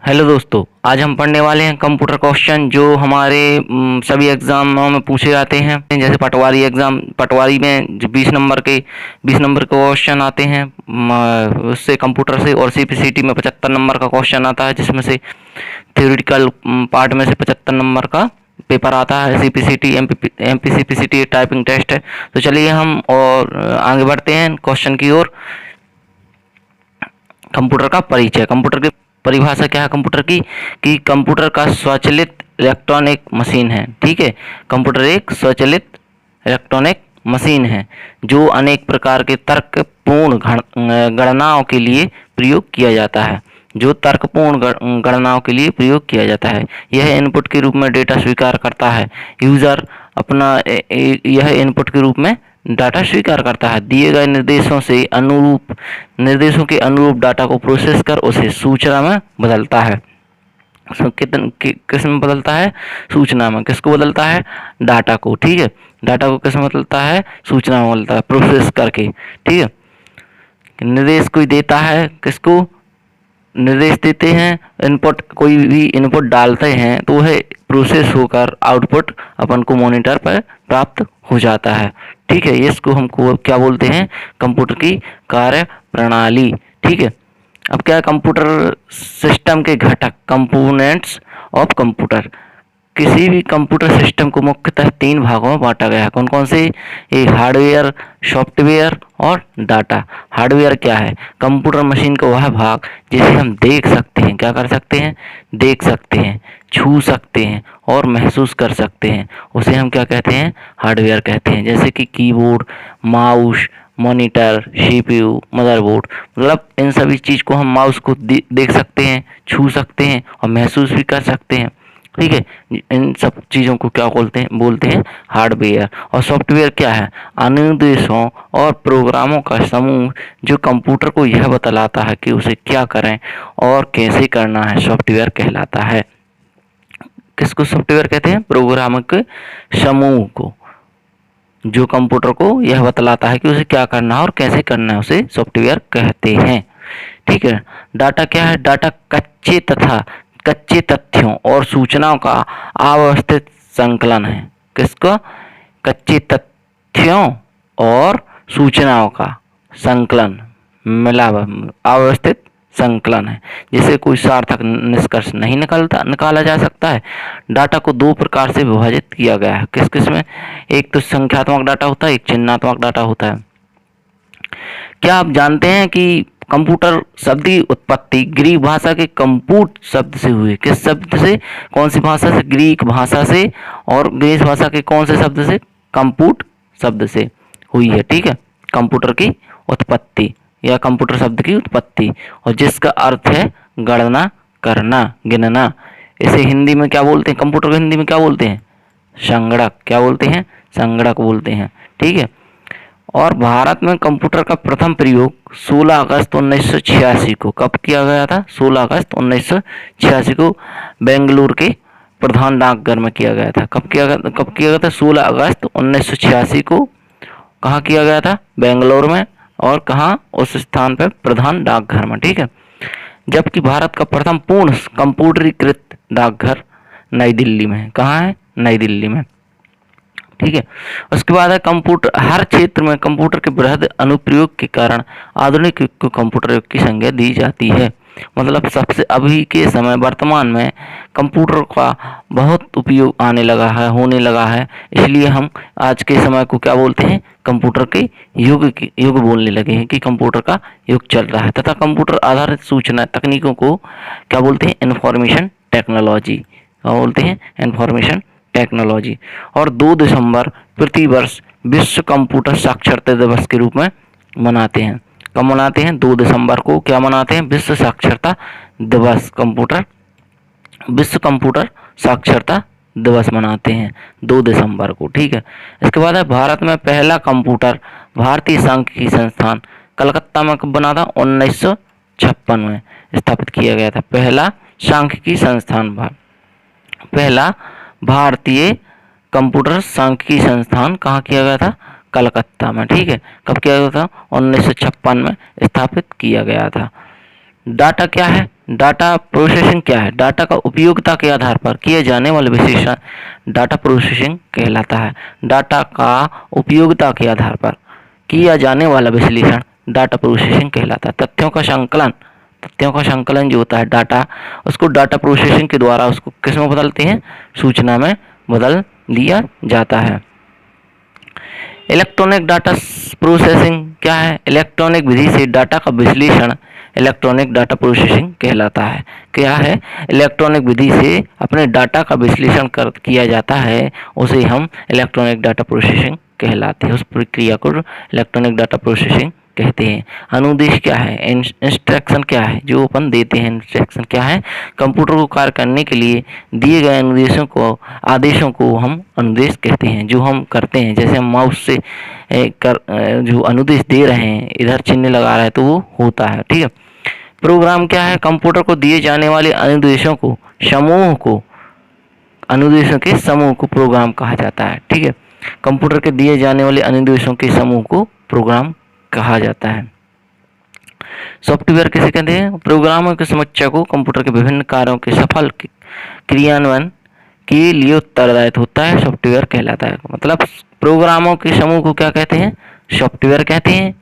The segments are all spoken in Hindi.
हेलो दोस्तों, आज हम पढ़ने वाले हैं कंप्यूटर क्वेश्चन जो हमारे सभी एग्जामों में पूछे जाते हैं। जैसे पटवारी में जो 20 नंबर के क्वेश्चन आते हैं उससे कंप्यूटर से, और सीपीसीटी में 75 नंबर का क्वेश्चन आता है, जिसमें से थ्योरेटिकल पार्ट में से 75 नंबर का पेपर आता है। सीपीसीटी एमपीसीपीसीटी टाइपिंग टेस्ट है। तो चलिए हम और आगे बढ़ते हैं क्वेश्चन की ओर। कंप्यूटर का परिचय। कंप्यूटर की परिभाषा क्या है कंप्यूटर की, कि कंप्यूटर का स्वचालित इलेक्ट्रॉनिक मशीन है। ठीक है, कंप्यूटर एक स्वचालित इलेक्ट्रॉनिक मशीन है जो अनेक प्रकार के तर्कपूर्ण गणनाओं के लिए प्रयोग किया जाता है। गणनाओं के लिए प्रयोग किया जाता है। यह इनपुट के रूप में डेटा स्वीकार करता है। यूजर अपना यह इनपुट के रूप में डाटा स्वीकार करता है। दिए गए निर्देशों के अनुरूप डाटा को प्रोसेस कर उसे सूचना में बदलता है। किस में बदलता है? सूचना में। किसको बदलता है? डाटा को। ठीक है, डाटा को किस में बदलता है? सूचना में बदलता है, प्रोसेस करके। ठीक है, निर्देश कोई देता है, किसको निर्देश देते हैं, इनपुट, कोई भी इनपुट डालते हैं तो वह प्रोसेस होकर आउटपुट अपन को मॉनिटर पर प्राप्त हो जाता है। ठीक है, इसको हमको क्या बोलते हैं? कंप्यूटर की कार्य प्रणाली। ठीक है, अब क्या है? कंप्यूटर सिस्टम के घटक, कंपोनेंट्स ऑफ कंप्यूटर। किसी भी कंप्यूटर सिस्टम को मुख्यतः 3 भागों में बांटा गया है। कौन कौन से? एक हार्डवेयर, सॉफ्टवेयर और डाटा। हार्डवेयर क्या है? कंप्यूटर मशीन का वह भाग जिसे हम देख सकते हैं। क्या कर सकते हैं? देख सकते हैं, छू सकते हैं और महसूस कर सकते हैं। उसे हम क्या कहते हैं? हार्डवेयर कहते हैं। जैसे कि keyboard, mouse, monitor, CPU, motherboard. मतलब इन सभी चीज़ को हम माउस को देख सकते हैं, छू सकते हैं और महसूस भी कर सकते हैं। ठीक है, इन सब चीज़ों को क्या बोलते हैं हार्डवेयर। और सॉफ्टवेयर क्या है? अनुदेशों और प्रोग्रामों का समूह जो कंप्यूटर को यह बतलाता है कि उसे क्या करें और कैसे करना है, सॉफ्टवेयर कहलाता है। किसको सॉफ्टवेयर कहते हैं? प्रोग्रामों के समूह को जो कंप्यूटर को यह बतलाता है कि उसे क्या करना है और कैसे करना है, उसे सॉफ्टवेयर कहते हैं। ठीक है, डाटा क्या है? डाटा कच्चे तथ्यों और सूचनाओं का अव्यवस्थित संकलन है। किसका? कच्चे तथ्यों और सूचनाओं का संकलन, अव्यवस्थित संकलन है, जिसे कोई सार्थक निष्कर्ष नहीं निकाला जा सकता है। डाटा को 2 प्रकार से विभाजित किया गया है। किस किस में? एक तो संख्यात्मक डाटा होता है, एक चिन्हात्मक डाटा होता है। क्या आप जानते हैं कि कंप्यूटर शब्द की उत्पत्ति ग्रीक भाषा के कंप्यूट शब्द से हुई? किस शब्द से? कौन सी भाषा से? ग्रीक भाषा से। और ग्रीस भाषा के कौन से शब्द से? कंप्यूट शब्द से हुई है। ठीक है, कंप्यूटर की उत्पत्ति या कंप्यूटर शब्द की उत्पत्ति, और जिसका अर्थ है गणना करना, गिनना। इसे हिंदी में क्या बोलते हैं? कंप्यूटर को हिंदी में क्या बोलते हैं? संगणक। क्या बोलते हैं? संगणक बोलते हैं। ठीक है, और भारत में कंप्यूटर का प्रथम प्रयोग 16 अगस्त 1986 को कब किया गया था? 16 अगस्त 1986 को बेंगलुरु के प्रधान डाकघर में किया गया था। कब किया गया था? 16 अगस्त 1986 को। कहाँ किया गया था? बेंगलुरु में। और कहाँ? उस स्थान पर प्रधान डाकघर में। ठीक है, जबकि भारत का प्रथम पूर्ण कंप्यूटरीकृत डाकघर नई दिल्ली में है। कहाँ है? नई दिल्ली में। ठीक है, उसके बाद है कंप्यूटर। हर क्षेत्र में कंप्यूटर के बृहद अनुप्रयोग के कारण आधुनिक युग को कंप्यूटर युग की संज्ञा दी जाती है। मतलब सबसे अभी के समय वर्तमान में कंप्यूटर का बहुत उपयोग होने लगा है। इसलिए हम आज के समय को क्या बोलते हैं? कंप्यूटर के युग बोलने लगे हैं, कि कंप्यूटर का युग चल रहा है। तथा कंप्यूटर आधारित सूचना तकनीकों को क्या बोलते हैं? Information technology. क्या बोलते हैं? Information technology. और 2 दिसंबर प्रतिवर्ष विश्व कंप्यूटर साक्षरता दिवस के रूप में मनाते हैं। कब मनाते हैं? 2 दिसंबर को क्या मनाते हैं? विश्व साक्षरता दिवस। विश्व कंप्यूटर साक्षरता दिवस मनाते हैं 2 दिसंबर को। ठीक है, इसके बाद है भारत में पहला कंप्यूटर भारतीय सांख्यिकी संस्थान कलकत्ता में कब बना था? 1956 में स्थापित किया गया था। पहला सांख्यिकी संस्थान, पहला भारतीय कंप्यूटर सांख्यिकी संस्थान कहाँ किया गया था? कलकत्ता में। ठीक है, कब किया गया था? 1956 में स्थापित किया गया था। डाटा क्या है? डाटा प्रोसेसिंग क्या है? डाटा का उपयोगिता के आधार पर किए जाने वाले विश्लेषण डाटा प्रोसेसिंग कहलाता है। डाटा का उपयोगिता के आधार पर किया जाने वाला विश्लेषण डाटा प्रोसेसिंग कहलाता है। तथ्यों का संकलन जो होता है डाटा, उसको डाटा प्रोसेसिंग के द्वारा उसको किस में बदलते हैं? सूचना में बदल दिया जाता है। इलेक्ट्रॉनिक डाटा प्रोसेसिंग क्या है? इलेक्ट्रॉनिक विधि से डाटा का विश्लेषण इलेक्ट्रॉनिक डाटा प्रोसेसिंग कहलाता है। क्या है? इलेक्ट्रॉनिक विधि से अपने डाटा का विश्लेषण किया जाता है, उसे हम इलेक्ट्रॉनिक डाटा प्रोसेसिंग कहलाते हैं। उस प्रक्रिया को इलेक्ट्रॉनिक डाटा प्रोसेसिंग कहते हैं। अनुदेश क्या है? इंस्ट्रक्शन क्या है? जो अपन देते हैं इंस्ट्रक्शन क्या है? कंप्यूटर को कार्य करने के लिए दिए गए आदेशों को हम अनुदेश कहते हैं। जो हम करते हैं, जैसे हम माउस से जो अनुदेश दे रहे हैं, इधर चिन्ह लगा रहे हैं, तो वो होता है। ठीक है। प्रोग्राम क्या है? कंप्यूटर को दिए जाने वाले अनुदेशों के समूह को प्रोग्राम कहा जाता है। ठीक है। कंप्यूटर के दिए जाने वाले अनुदेशों के समूह को प्रोग्राम कहा जाता है। सॉफ्टवेयर किसे कहते हैं? प्रोग्रामों के समुच्चय को कंप्यूटर के विभिन्न कार्यों के सफल क्रियान्वयन के लिए उत्तरदायित्व होता है, सॉफ्टवेयर कहलाता है। मतलब प्रोग्रामों के समूह को क्या कहते हैं? सॉफ्टवेयर कहते हैं।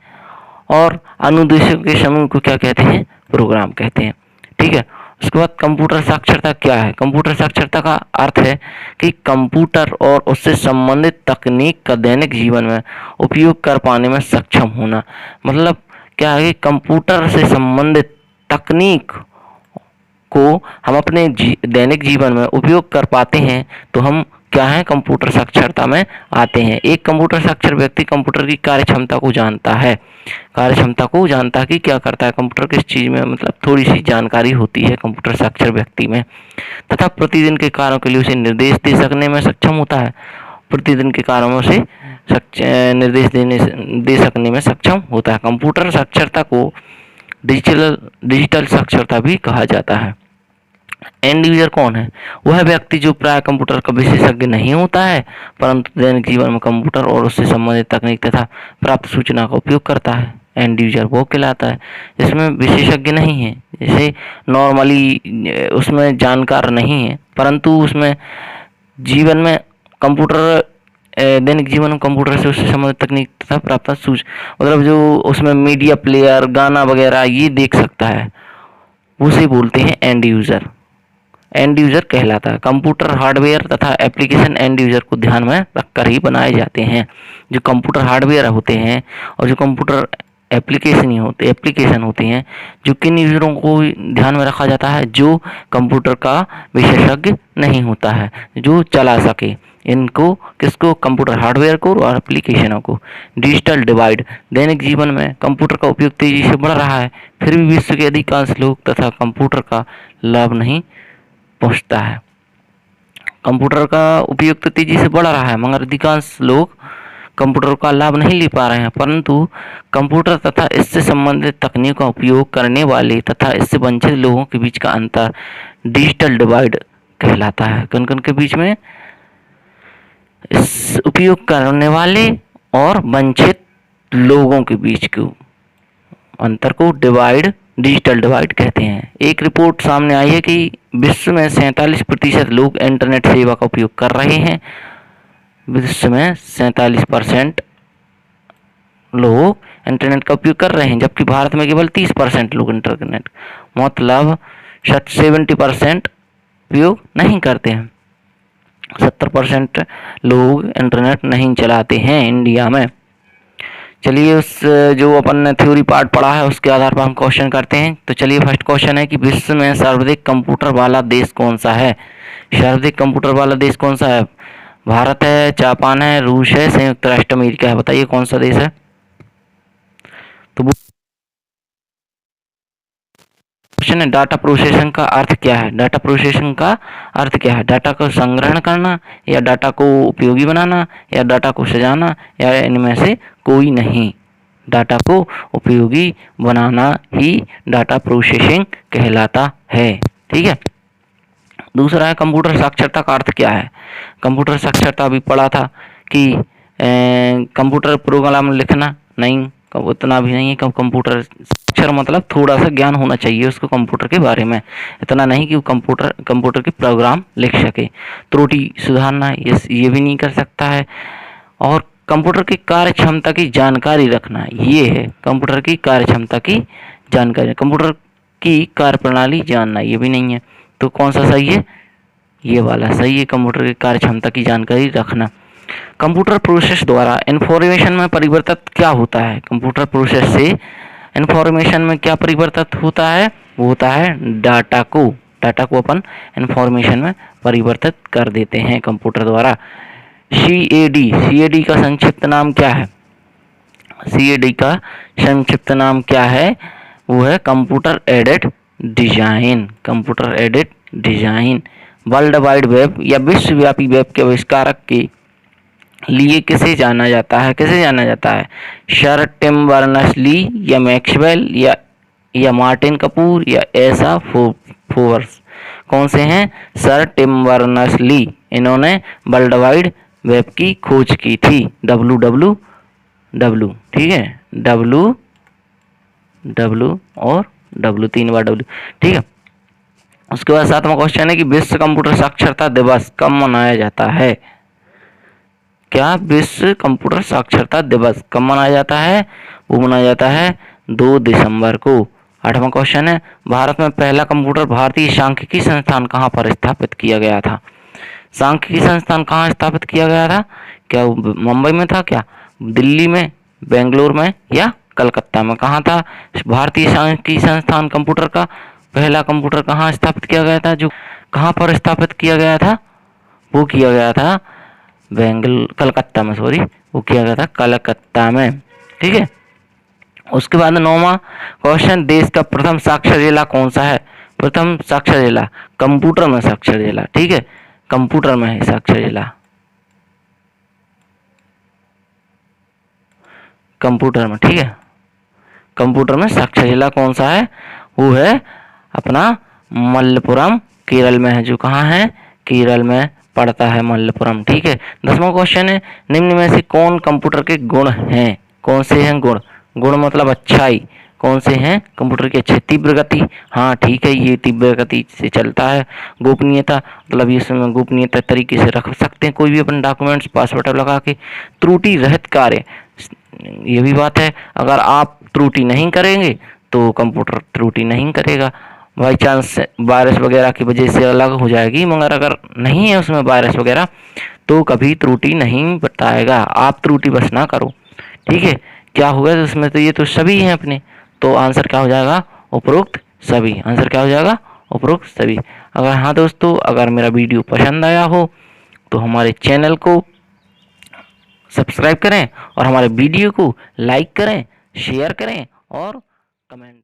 और अनुदेशों के समूह को क्या कहते हैं? प्रोग्राम कहते हैं। ठीक है। उसके बाद कंप्यूटर साक्षरता क्या है? कंप्यूटर साक्षरता का अर्थ है कि कंप्यूटर और उससे संबंधित तकनीक का दैनिक जीवन में उपयोग कर पाने में सक्षम होना। मतलब क्या है कि कंप्यूटर से संबंधित तकनीक को हम अपने दैनिक जीवन में उपयोग कर पाते हैं, तो हम क्या है? कंप्यूटर साक्षरता में आते हैं। एक कंप्यूटर साक्षर व्यक्ति कंप्यूटर की कार्यक्षमता को जानता है कि क्या करता है कंप्यूटर, किस चीज में, मतलब थोड़ी सी जानकारी होती है कंप्यूटर साक्षर व्यक्ति में, तथा प्रतिदिन के कार्यों के लिए उसे निर्देश दे सकने में सक्षम होता है। प्रतिदिन के कार्यों में उसे निर्देश दे सकने में सक्षम होता है। कंप्यूटर साक्षरता को डिजिटल साक्षरता भी कहा जाता है। एंड यूजर कौन है? वह व्यक्ति जो प्राय कंप्यूटर का विशेषज्ञ नहीं होता है, परंतु दैनिक जीवन में कंप्यूटर और उससे संबंधित तकनीक तथा प्राप्त सूचना का उपयोग करता है। एंड यूजर वो कहलाता है जिसमें विशेषज्ञ नहीं है, जैसे नॉर्मली उसमें जानकार नहीं है, परंतु उसमें जीवन में कंप्यूटर दैनिक जीवन में कंप्यूटर से उससे संबंधित तकनीक तथा प्राप्त मतलब जो उसमें मीडिया प्लेयर, गाना वगैरह ये देख सकता है, उसे बोलते हैं एंड यूजर। एंड यूजर कहलाता है। कंप्यूटर हार्डवेयर तथा एप्लीकेशन एंड यूजर को ध्यान में रखकर ही बनाए जाते हैं। जो कंप्यूटर हार्डवेयर होते हैं और जो कंप्यूटर एप्लीकेशन होते हैं, जो किन यूजरों को ध्यान में रखा जाता है? जो कंप्यूटर का विशेषज्ञ नहीं होता है, जो चला सके इनको, किसको? कंप्यूटर हार्डवेयर को और एप्लीकेशनों को। डिजिटल डिवाइड, दैनिक जीवन में कंप्यूटर का उपयोग तेजी से बढ़ रहा है, फिर भी विश्व के अधिकांश लोग तथा कंप्यूटर का लाभ नहीं पहुंचता है। कंप्यूटर का उपयोग तो तेजी से बढ़ रहा है, मगर अधिकांश लोग कंप्यूटर का लाभ नहीं ले पा रहे हैं, परंतु कंप्यूटर तथा इससे संबंधित तकनीक का उपयोग करने वाले तथा इससे वंचित लोगों के बीच का अंतर डिजिटल डिवाइड कहलाता है। कन कन के बीच में? इस उपयोग करने वाले और वंचित लोगों के बीच के अंतर को डिजिटल डिवाइड कहते हैं। एक रिपोर्ट सामने आई है कि विश्व में 47% लोग इंटरनेट सेवा का उपयोग कर रहे हैं। विश्व में 47% लोग इंटरनेट का उपयोग कर रहे हैं, जबकि भारत में केवल 30% लोग इंटरनेट, मतलब 70% उपयोग नहीं करते हैं। 70% लोग इंटरनेट नहीं चलाते हैं इंडिया में। चलिए, उस जो अपन ने थ्योरी पार्ट पढ़ा है उसके आधार पर हम क्वेश्चन करते हैं। तो चलिए, फर्स्ट क्वेश्चन है कि विश्व में सर्वाधिक कंप्यूटर वाला देश कौन सा है? सर्वाधिक कंप्यूटर वाला देश कौन सा है? भारत है, जापान है, रूस है, संयुक्त राष्ट्र अमेरिका है। बताइए कौन सा देश है? तो क्वेश्चन है डाटा प्रोसेसिंग का अर्थ क्या है? डाटा प्रोसेसिंग का अर्थ क्या है? डाटा को संग्रहण करना, या डाटा को उपयोगी बनाना, या डाटा को सजाना, या इनमें से कोई नहीं। डाटा को उपयोगी बनाना ही डाटा प्रोसेसिंग कहलाता है। ठीक है। दूसरा है कंप्यूटर साक्षरता का अर्थ क्या है? कंप्यूटर साक्षरता अभी पढ़ा था कि कंप्यूटर प्रोग्राम लिखना नहीं, उतना भी नहीं है। कंप्यूटर साक्षर मतलब थोड़ा सा ज्ञान होना चाहिए उसको कंप्यूटर के बारे में, इतना नहीं कि वो कंप्यूटर के प्रोग्राम लिख सके। त्रुटि सुधारना ये भी नहीं कर सकता है। और कंप्यूटर की कार्य क्षमता की जानकारी रखना, ये है कंप्यूटर की कार्य क्षमता की जानकारी। कंप्यूटर की कार्य प्रणाली जानना, ये भी नहीं है। तो कौन सा सही है? ये वाला सही है, कंप्यूटर की कार्य क्षमता की जानकारी रखना। कंप्यूटर प्रोसेस द्वारा इंफॉर्मेशन में परिवर्तित क्या होता है? कंप्यूटर प्रोसेस से इंफॉर्मेशन में क्या परिवर्तित होता है? वो होता है डाटा को अपन इंफॉर्मेशन में परिवर्तित कर देते हैं कंप्यूटर द्वारा। CAD का संक्षिप्त नाम क्या है? CAD का संक्षिप्त नाम क्या है? वो है computer aided design. World wide web या विश्वव्यापी वेब के आविष्कारक के लिए किसे जाना जाता है? सर टिम बर्नर्स-ली या मैक्सवेल या मार्टिन कपूर या एसा फोर्ब्स? कौन से हैं? सर टिम बर्नर्स-ली, इन्होंने वर्ल्ड वाइड वेब की खोज की थी। WWW, ठीक है, WW और W, 3 बार W, ठीक है। उसके बाद 7वां क्वेश्चन है कि विश्व कंप्यूटर साक्षरता दिवस कब मनाया जाता है? क्या विश्व कंप्यूटर साक्षरता दिवस कब मनाया जाता है? वो मनाया जाता है 2 दिसंबर को। 8वां क्वेश्चन है भारत में पहला कंप्यूटर भारतीय सांख्यिकी संस्थान कहाँ पर स्थापित किया गया था? सांख्यिकी संस्थान कहाँ स्थापित किया गया था? क्या वो मुंबई में था? क्या दिल्ली में, बेंगलोर में या कलकत्ता में? कहाँ था भारतीय सांख्यिकी संस्थान? कंप्यूटर का पहला कंप्यूटर कहाँ स्थापित किया गया था? जो कहाँ पर स्थापित किया गया था? वो किया गया था कलकत्ता में, वो किया गया था कलकत्ता में, ठीक है। उसके बाद 9वां क्वेश्चन, देश का प्रथम साक्षर जिला कौन सा है? प्रथम साक्षर जिला कंप्यूटर में साक्षर जिला, ठीक है, कंप्यूटर में है साक्षर जिला, कंप्यूटर में, ठीक है, कंप्यूटर में साक्षर जिला कौन सा है? वो है अपना मल्लपुरम, केरल में है। जो कहाँ है? केरल में पड़ता है मल्लपुरम, ठीक है। 10वां क्वेश्चन है निम्न में से कौन कंप्यूटर के गुण हैं? कौन से हैं गुण? गुण मतलब अच्छाई। कौन से हैं कंप्यूटर की अच्छाई? तीव्र गति, हाँ ठीक है, ये तीव्र गति से चलता है। गोपनीयता, मतलब इसमें गोपनीयता तरीके से रख सकते हैं कोई भी अपन डॉक्यूमेंट्स, पासवर्ड लगा के। त्रुटि रहित कार्य, ये भी बात है, अगर आप त्रुटि नहीं करेंगे तो कंप्यूटर त्रुटि नहीं करेगा। बाई चांस वायरस वगैरह की वजह से अलग हो जाएगी, मगर अगर नहीं है उसमें वायरस वगैरह तो कभी त्रुटि नहीं बताएगा। आप त्रुटि बस ना करो, ठीक है। क्या होगा उसमें? तो ये तो सभी हैं अपने, तो आंसर क्या हो जाएगा? उपरोक्त सभी। आंसर क्या हो जाएगा? उपरोक्त सभी। अगर हाँ दोस्तों, अगर मेरा वीडियो पसंद आया हो तो हमारे चैनल को सब्सक्राइब करें और हमारे वीडियो को लाइक करें, शेयर करें और कमेंट